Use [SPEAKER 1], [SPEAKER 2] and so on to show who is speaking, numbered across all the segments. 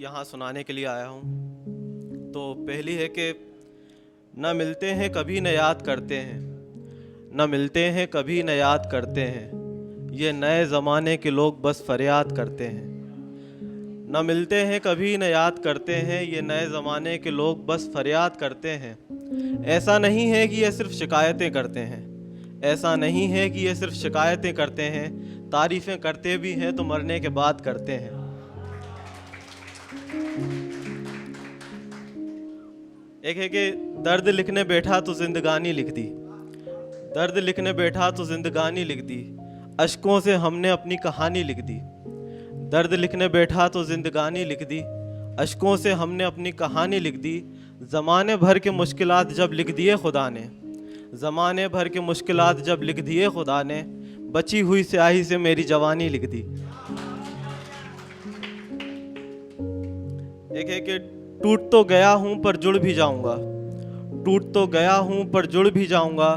[SPEAKER 1] यहाँ सुनाने के लिए आया हूँ। तो पहली है कि न मिलते हैं कभी न याद करते हैं, न मिलते हैं कभी न याद करते हैं, ये नए ज़माने के लोग बस फरियाद करते हैं। न मिलते हैं कभी न याद करते हैं, ये नए ज़माने के लोग बस फरियाद करते हैं। ऐसा नहीं है कि ये सिर्फ शिकायतें करते हैं, ऐसा नहीं है कि ये सिर्फ शिकायतें करते हैं, तारीफ़ें करते भी हैं तो मरने के बाद करते हैं। एक है कि दर्द लिखने बैठा तो जिंदगानी लिख दी, दर्द लिखने बैठा तो जिंदगानी लिख दी, अश्कों से हमने अपनी कहानी लिख दी। दर्द लिखने बैठा तो जिंदगानी लिख दी, अश्कों से हमने अपनी कहानी लिख दी। ज़माने भर के मुश्किलात जब लिख दिए खुदा ने, ज़माने भर के मुश्किलात जब लिख दिए खुदा ने, बची हुई स्याही से मेरी जवानी लिख दी। एक है कि टूट तो गया हूँ पर जुड़ भी जाऊँगा, टूट तो गया हूँ पर जुड़ भी जाऊँगा,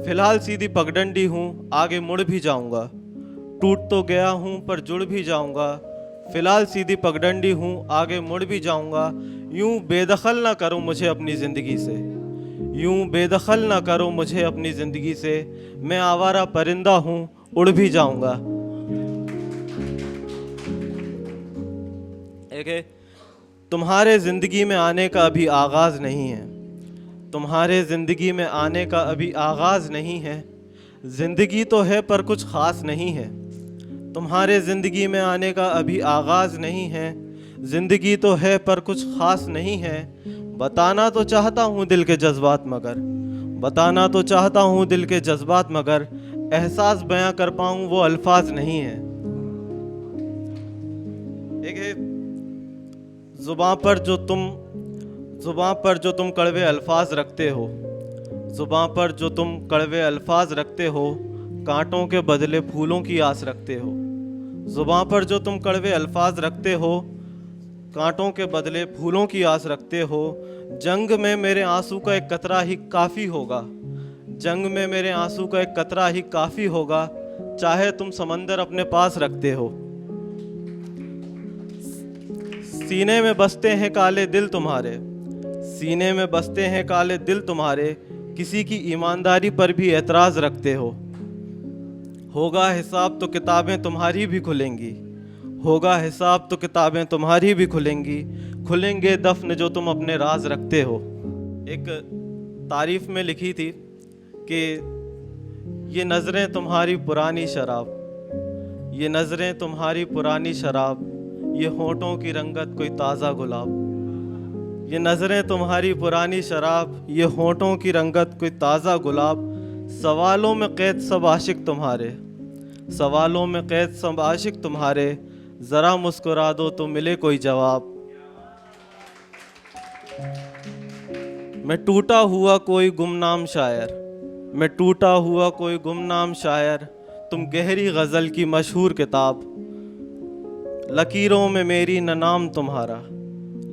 [SPEAKER 1] फ़िलहाल सीधी पगडंडी हूँ आगे मुड़ भी जाऊँगा। टूट तो गया हूँ पर जुड़ भी जाऊँगा, फ़िलहाल सीधी पगडंडी हूँ आगे मुड़ भी जाऊँगा। यूँ बेदखल ना करो मुझे अपनी ज़िंदगी से, यूँ बेदखल ना करो मुझे अपनी ज़िंदगी से, मैं आवारा परिंदा हूँ उड़ भी जाऊँगा। एक है तुम्हारे ज़िंदगी में आने का अभी आगाज़ नहीं है, तुम्हारे ज़िंदगी में आने का अभी आगाज़ नहीं है, ज़िंदगी तो है पर कुछ ख़ास नहीं है। तुम्हारे ज़िंदगी में आने का अभी आगाज़ नहीं है, ज़िंदगी तो है पर कुछ ख़ास नहीं है। बताना तो चाहता हूँ दिल के जज्बात मगर, बताना तो चाहता हूँ दिल के जज्बात मगर, एहसास बयां कर पाऊँ वो अल्फाज नहीं है। एक है ज़ुबां पर जो तुम कड़वे अल्फाज रखते हो, ज़ुबां पर जो तुम कड़वे अल्फाज रखते हो, कांटों के बदले फूलों की आस रखते हो। ज़ुबां पर जो तुम कड़वे अल्फाज रखते हो, कांटों के बदले फूलों की आस रखते हो। जंग में मेरे आंसू का एक कतरा ही काफ़ी होगा, जंग में मेरे आंसू का एक कतरा ही काफ़ी होगा, चाहे तुम समंदर अपने पास रखते हो। सीने में बसते हैं काले दिल तुम्हारे, सीने में बसते हैं काले दिल तुम्हारे, किसी की ईमानदारी पर भी एतराज़ रखते हो। होगा हिसाब तो किताबें तुम्हारी भी खुलेंगी, होगा हिसाब तो किताबें तुम्हारी भी खुलेंगी, खुलेंगे दफ्न जो तुम अपने राज रखते हो। एक तारीफ़ में लिखी थी कि ये नज़रें तुम्हारी पुरानी शराब, ये नज़रें तुम्हारी पुरानी शराब, ये होंठों की रंगत कोई ताज़ा गुलाब। ये नज़रें तुम्हारी पुरानी शराब, ये होंठों की रंगत कोई ताज़ा गुलाब। सवालों में कैद सब आशिक तुम्हारे, सवालों में कैद सब आशिक तुम्हारे, ज़रा मुस्कुरा दो तो मिले कोई जवाब। मैं टूटा हुआ कोई गुमनाम शायर, मैं टूटा हुआ कोई गुमनाम शायर, तुम गहरी गज़ल की मशहूर किताब। लकीरों में मेरी न नाम तुम्हारा,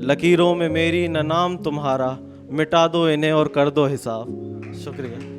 [SPEAKER 1] लकीरों में मेरी न नाम तुम्हारा, मिटा दो इन्हें और कर दो हिसाब। शुक्रिया।